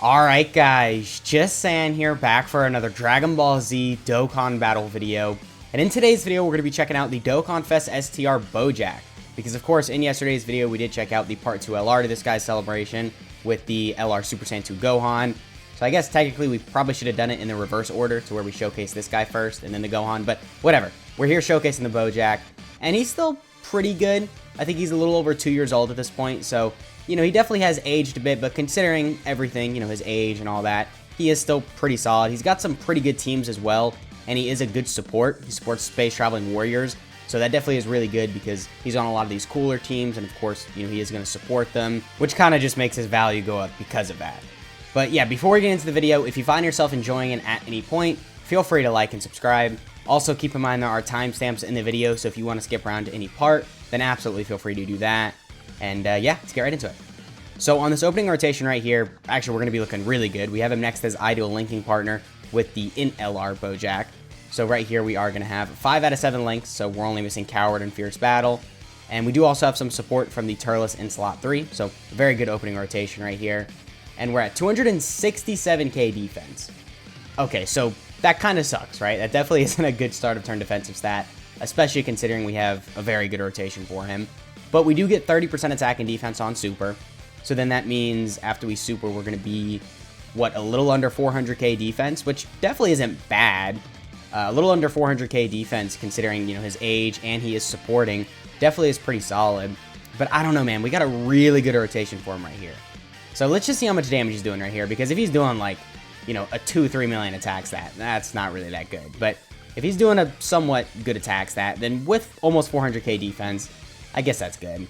Alright guys, just San here, back for another Dragon Ball Z Dokkan battle video. And in today's video, we're going to be checking out the Dokkan Fest STR BOJACK. Because of course, in yesterday's video, we did check out the Part 2 LR to this guy's celebration with the LR Super Saiyan 2 Gohan. So I guess technically we probably should have done it in the reverse order to where we showcase this guy first and then the Gohan. But whatever, we're here showcasing the BOJACK. And he's still pretty good. I think he's a little over 2 years old at this point, so you know, he definitely has aged a bit, but considering everything, you know, his age and all that, he is still pretty solid. He's got some pretty good teams as well, and he is a good support. He supports Space Traveling Warriors, so that definitely is really good because he's on a lot of these cooler teams, and of course, you know, he is going to support them, which kind of just makes his value go up because of that. But yeah, before we get into the video, if you find yourself enjoying it at any point, feel free to like and subscribe. Also, keep in mind there are timestamps in the video, so if you want to skip around to any part, then absolutely feel free to do that. And yeah, let's get right into it. So on this opening rotation right here, actually we're going to be looking really good. We have him next as ideal linking partner with the Int LR BOJACK. So right here we are going to have 5 out of 7 links, so we're only missing Coward and Fierce Battle. And we do also have some support from the Turles in slot 3, so very good opening rotation right here. And we're at 267k defense. Okay, so that kind of sucks, right? That definitely isn't a good start of turn defensive stat, especially considering we have a very good rotation for him. But we do get 30% attack and defense on Super. So then that means after we Super, we're going to be, what, a little under 400k defense, which definitely isn't bad. A little under 400k defense considering, you know, his age and he is supporting. Definitely is pretty solid. But I don't know, man. We got a really good rotation for him right here. So let's just see how much damage he's doing right here. Because if he's doing, like, you know, a 2-3 million attack stat, that's not really that good. But if he's doing a somewhat good attack stat, then with almost 400k defense, I guess that's good.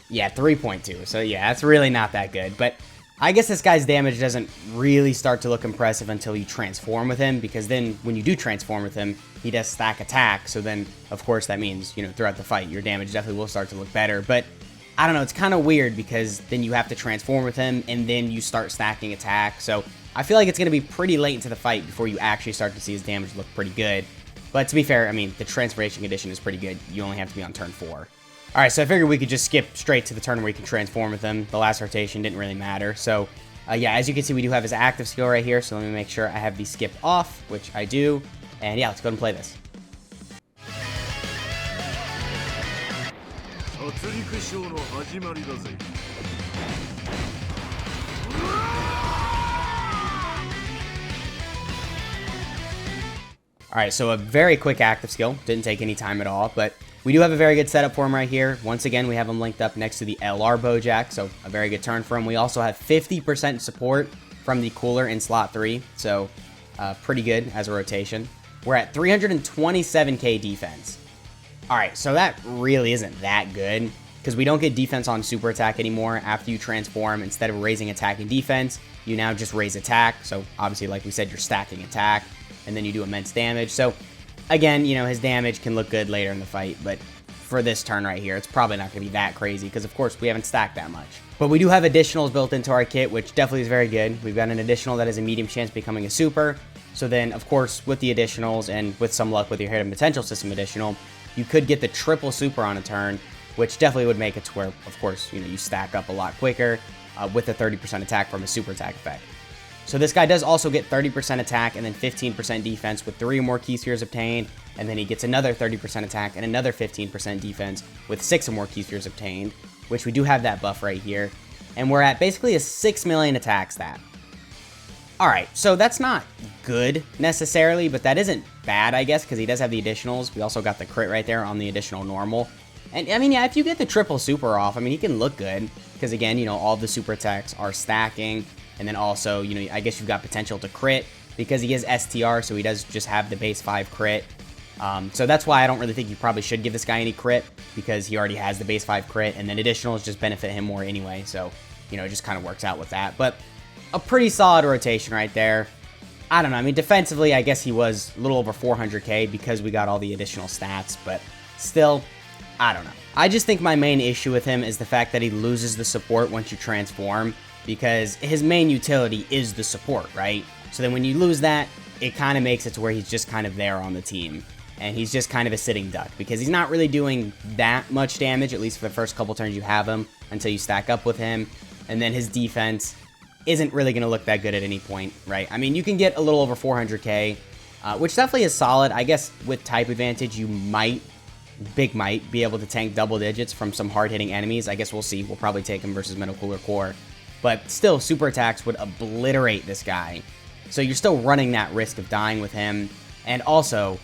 Yeah, 3.2. So yeah, that's really not that good. But I guess this guy's damage doesn't really start to look impressive until you transform with him. Because then when you do transform with him, he does stack attack. So then, of course, that means, you know, throughout the fight, your damage definitely will start to look better. But I don't know, it's kind of weird because then you have to transform with him and then you start stacking attack. So I feel like it's going to be pretty late into the fight before you actually start to see his damage look pretty good. But to be fair, I mean, the transformation condition is pretty good. You only have to be on turn 4. Alright, so I figured we could just skip straight to the turn where you can transform with him. The last rotation didn't really matter. So, yeah, as you can see, we do have his active skill right here. So let me make sure I have the skip off, which I do. And yeah, let's go ahead and play this. Alright, so a very quick active skill. Didn't take any time at all, but we do have a very good setup for him right here. Once again, we have him linked up next to the LR BOJACK, so a very good turn for him. We also have 50% support from the Cooler in slot 3, so pretty good as a rotation. We're at 327k defense. Alright, so that really isn't that good, because we don't get defense on super attack anymore. After you transform, instead of raising attack and defense, you now just raise attack. So obviously, like we said, you're stacking attack, and then you do immense damage. So again, you know, his damage can look good later in the fight, but for this turn right here, it's probably not going to be that crazy because, of course, we haven't stacked that much. But we do have additionals built into our kit, which definitely is very good. We've got an additional that has a medium chance of becoming a super. So then, of course, with the additionals and with some luck with your Hidden Potential System additional, you could get the triple super on a turn, which definitely would make it to where, of course, you know, you stack up a lot quicker with the 30% attack from a super attack effect. So this guy does also get 30% attack and then 15% defense with 3 or more key spheres obtained. And then he gets another 30% attack and another 15% defense with 6 or more key spheres obtained, which we do have that buff right here. And we're at basically a 6 million attack stat. Alright, so that's not good necessarily, but that isn't bad, I guess, because he does have the additionals. We also got the crit right there on the additional normal. And I mean, yeah, if you get the triple super off, I mean, he can look good. Because again, you know, all the super attacks are stacking. And then also, you know, I guess you've got potential to crit because he is STR, so he does just have the base 5 crit. So that's why I don't really think you probably should give this guy any crit because he already has the base 5 crit, and then additionals just benefit him more anyway. So, you know, it just kind of works out with that. But a pretty solid rotation right there. I don't know. I mean, defensively, I guess he was a little over 400k because we got all the additional stats, but still, I don't know. I just think my main issue with him is the fact that he loses the support once you transform, because his main utility is the support, right? So then when you lose that, it kind of makes it to where he's just kind of there on the team. And he's just kind of a sitting duck, because he's not really doing that much damage, at least for the first couple turns you have him, until you stack up with him. And then his defense, isn't really going to look that good at any point, right? I mean, you can get a little over 400k, which definitely is solid. I guess with type advantage, you might, big might, be able to tank double digits from some hard-hitting enemies. I guess we'll see. We'll probably take him versus Metal Cooler Core. But still, super attacks would obliterate this guy. So you're still running that risk of dying with him. And also,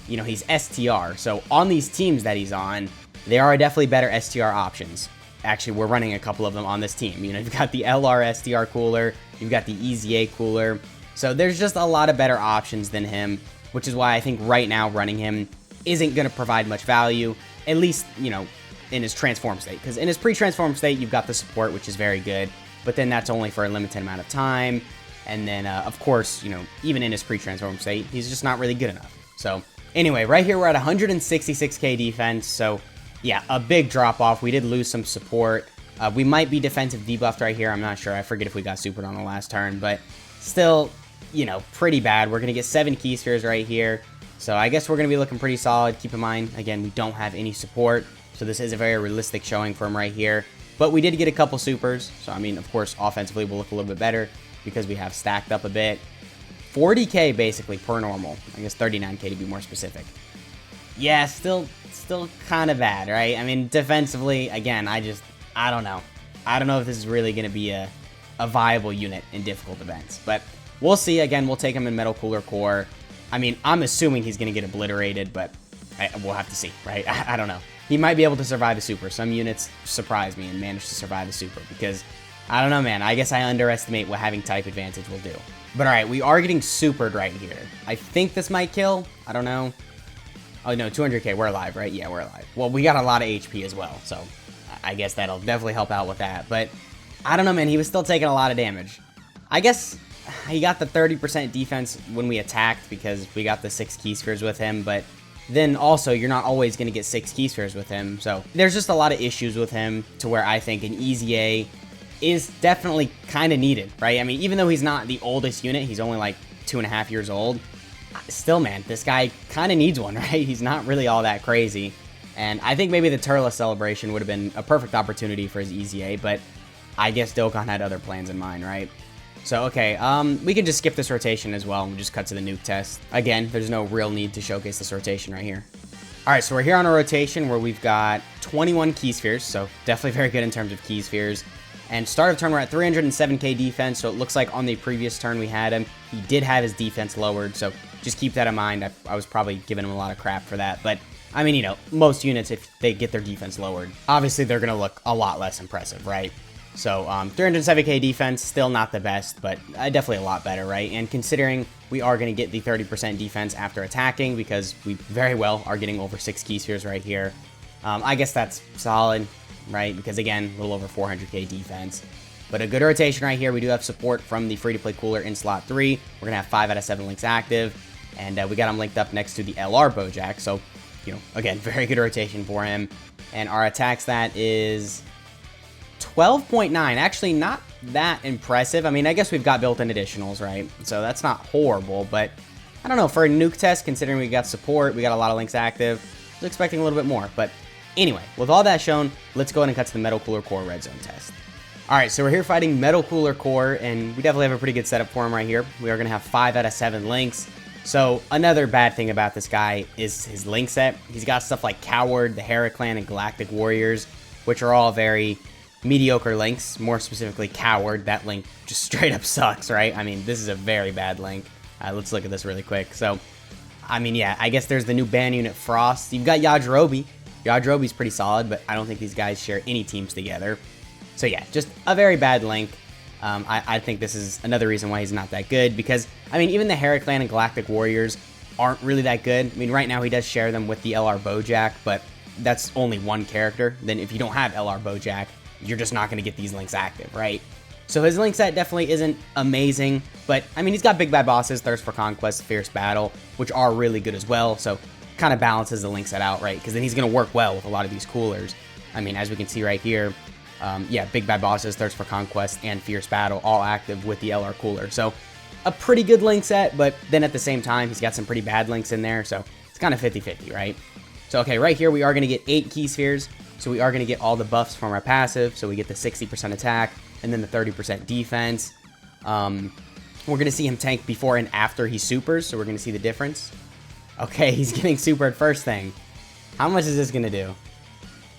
you know, he's STR. So on these teams that he's on, there are definitely better STR options. Actually, we're running a couple of them on this team. You know, you've got the LR STR cooler, you've got the EZA cooler. So there's just a lot of better options than him, which is why I think right now running him isn't going to provide much value, at least, you know, in his transform state. Because in his pre-transform state, you've got the support, which is very good, but then that's only for a limited amount of time. And then, of course, you know, even in his pre-transform state, he's just not really good enough. So anyway, right here, we're at 166k defense. So yeah, a big drop off. We did lose some support. We might be defensive debuffed right here. I'm not sure. I forget if we got supered on the last turn, but still, you know, pretty bad. We're going to get 7 key spheres right here. So I guess we're going to be looking pretty solid. Keep in mind, again, we don't have any support. So this is a very realistic showing for him right here. But we did get a couple supers. So, I mean, of course, offensively, we'll look a little bit better because we have stacked up a bit. 40k basically per normal. I guess 39k to be more specific. Yeah, still kind of bad, right? I mean, defensively, again, I don't know. I don't know if this is really going to be a viable unit in difficult events. But we'll see. Again, we'll take him in Metal Cooler Core. I mean, I'm assuming he's going to get obliterated, but we'll have to see, right? I don't know. He might be able to survive a super. Some units surprise me and manage to survive a super because, I don't know, man. I guess I underestimate what having type advantage will do. But all right, we are getting supered right here. I think this might kill. I don't know. Oh, no, 200k. We're alive, right? Yeah, we're alive. Well, we got a lot of HP as well, so I guess that'll definitely help out with that. But I don't know, man. He was still taking a lot of damage. I guess he got the 30% defense when we attacked because we got the 6 key spheres with him, but then also you're not always going to get 6 key spheres with him. So there's just a lot of issues with him to where I think an EZA is definitely kind of needed, right? I mean, even though he's not the oldest unit, he's only like 2.5 years old. Still, man, this guy kind of needs one, right? He's not really all that crazy. And I think maybe the Turles celebration would have been a perfect opportunity for his EZA, but I guess Dokkan had other plans in mind, right? So, okay, we can just skip this rotation as well and we'll just cut to the nuke test. Again, there's no real need to showcase this rotation right here. All right, so we're here on a rotation where we've got 21 key spheres, so definitely very good in terms of key spheres. And start of turn, we're at 307k defense, so it looks like on the previous turn we had him, he did have his defense lowered, so just keep that in mind. I was probably giving him a lot of crap for that, but I mean, you know, most units, if they get their defense lowered, obviously they're going to look a lot less impressive, right? So 307k defense, still not the best, but definitely a lot better, right? And considering we are going to get the 30% defense after attacking, because we very well are getting over 6 key spheres right here, I guess that's solid, right? Because again, a little over 400k defense. But a good rotation right here. We do have support from the free-to-play cooler in slot 3. We're going to have 5 out of 7 links active. And we got him linked up next to the LR BOJACK. So, you know, again, very good rotation for him. And our attack stat is 12.9. Actually, not that impressive. I mean, I guess we've got built-in additionals, right? So that's not horrible. But I don't know. For a nuke test, considering we got support, we got a lot of links active, I was expecting a little bit more. But anyway, with all that shown, let's go ahead and cut to the Metal Cooler Core red zone test. All right, so we're here fighting Metal Cooler Core, and we definitely have a pretty good setup for him right here. We are going to have 5 out of 7 links. So another bad thing about this guy is his link set. He's got stuff like Coward, the Heraclan, and Galactic Warriors, which are all very mediocre links. More specifically, Coward. That link just straight up sucks, right? I mean, this is a very bad link. Let's look at this really quick. So, I mean, yeah, I guess there's the new ban unit Frost. You've got Yajirobe. Yajirobe's pretty solid, but I don't think these guys share any teams together. So yeah, just a very bad link. I think this is another reason why he's not that good, because, I mean, even the Heraclan and Galactic Warriors aren't really that good. I mean, right now he does share them with the LR BOJACK, but that's only one character. Then if you don't have LR BOJACK, you're just not going to get these links active, right? So his link set definitely isn't amazing, but, I mean, he's got Big Bad Bosses, Thirst for Conquest, Fierce Battle, which are really good as well, so kind of balances the link set out, right? Because then he's going to work well with a lot of these coolers. I mean, as we can see right here, yeah, Big Bad Bosses, Thirst for Conquest, and Fierce Battle all active with the LR cooler. So a pretty good link set, but then at the same time, he's got some pretty bad links in there. So it's kind of 50-50, right? So, okay, right here, we are going to get 8 key spheres. So we are going to get all the buffs from our passive. So we get the 60% attack and then the 30% defense. We're going to see him tank before and after he supers, so we're going to see the difference. Okay, he's getting supered first thing. How much is this going to do?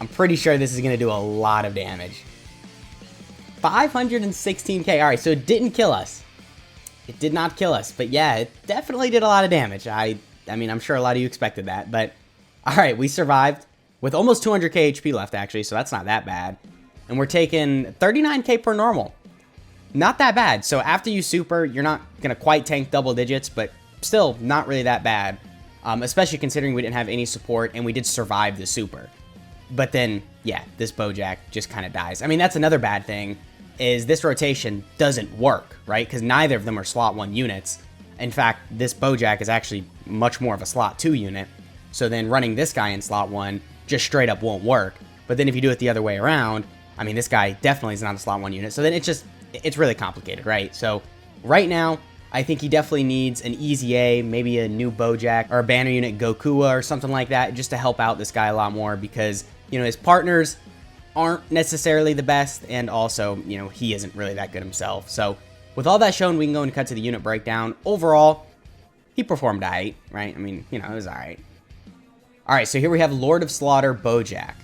I'm pretty sure this is going to do a lot of damage. 516k. All right, so it didn't kill us. It did not kill us, but yeah, it definitely did a lot of damage. I mean, I'm sure a lot of you expected that, but all right, we survived with almost 200k HP left, actually, so that's not that bad. And we're taking 39k per normal. Not that bad. So after you super, you're not going to quite tank double digits, but still not really that bad, especially considering we didn't have any support and we did survive the super. But then, yeah, this Bojack just kind of dies. I mean, that's another bad thing, is this rotation doesn't work, right? Because neither of them are slot 1 units. In fact, this Bojack is actually much more of a slot 2 unit. So then running this guy in slot 1 just straight up won't work. But then if you do it the other way around, I mean, this guy definitely is not a slot 1 unit. So then it's really complicated, right? So right now, I think he definitely needs an EZA, maybe a new Bojack or a banner unit Gokua or something like that, just to help out this guy a lot more, because, you know, his partners aren't necessarily the best, and also, you know, he isn't really that good himself. So with all that shown, we can go and cut to the unit breakdown. Overall, he performed aight, right? I mean, you know, it was alright. Alright, so here we have Lord of Slaughter Bojack.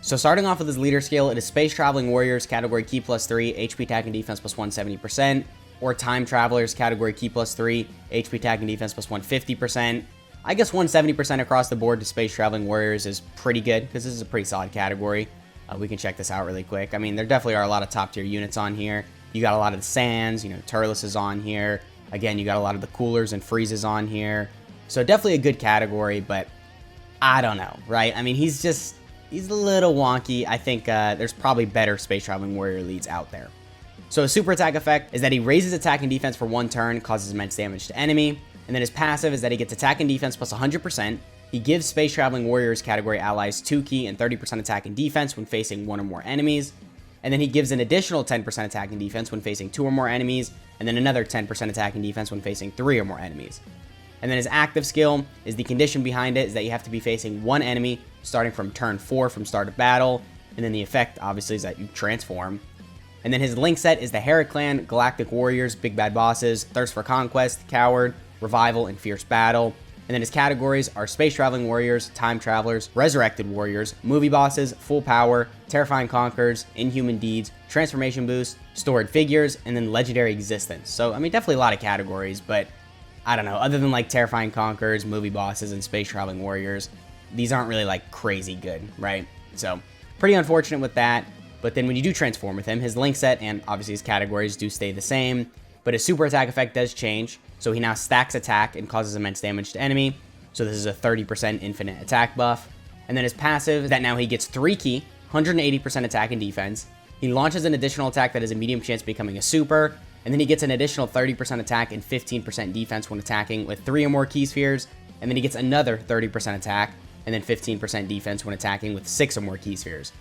So starting off with his leader skill, it is Space Traveling Warriors, category Ki +3, HP attack and defense plus 170%, or Time Travelers, category Ki +3, HP attack and defense plus 150%. I guess 170% across the board to Space Traveling Warriors is pretty good, because this is a pretty solid category. We can check this out really quick. I mean, there definitely are a lot of top tier units on here. You got a lot of the Sands, you know, Turles is on here. Again, you got a lot of the Coolers and Freezes on here. So definitely a good category, but I don't know, right? I mean, he's a little wonky. I think there's probably better Space Traveling Warrior leads out there. So his super attack effect is that he raises attack and defense for 1 turn, causes immense damage to enemy. And then his passive is that he gets attack and defense plus 100%. He gives Space Traveling Warriors category allies 2 ki and 30% attack and defense when facing 1 or more enemies. And then he gives an additional 10% attack and defense when facing 2 or more enemies, and then another 10% attack and defense when facing 3 or more enemies. And then his active skill is the condition behind it is that you have to be facing 1 enemy starting from turn 4 from start of battle. And then the effect, obviously, is that you transform. And then his link set is the Heraclan, Galactic Warriors, Big Bad Bosses, Thirst for Conquest, Coward, Revival, and Fierce Battle. And then his categories are Space Traveling Warriors, Time Travelers, Resurrected Warriors, Movie Bosses, Full Power, Terrifying Conquerors, Inhuman Deeds, Transformation Boost, Stored Figures, and then Legendary Existence. So, I mean, definitely a lot of categories, but I don't know, other than like Terrifying Conquerors, Movie Bosses, and Space Traveling Warriors, these aren't really like crazy good, right? So, pretty unfortunate with that. But then when you do transform with him, his link set and obviously his categories do stay the same, but his super attack effect does change. So he now stacks attack and causes immense damage to enemy. So this is a 30% infinite attack buff. And then his passive is that now he gets 3 ki, 180% attack and defense. He launches an additional attack that has a medium chance of becoming a super. And then he gets an additional 30% attack and 15% defense when attacking with 3 or more ki spheres. And then he gets another 30% attack and then 15% defense when attacking with 6 or more ki spheres.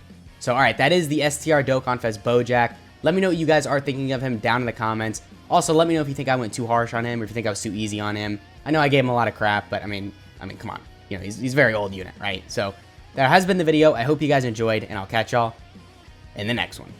So alright, that is the STR Dokkan Fest Bojack. Let me know what you guys are thinking of him down in the comments. Also, let me know if you think I went too harsh on him or if you think I was too easy on him. I know I gave him a lot of crap, but I mean, come on. You know, he's a very old unit, right? So, that has been the video. I hope you guys enjoyed, and I'll catch y'all in the next one.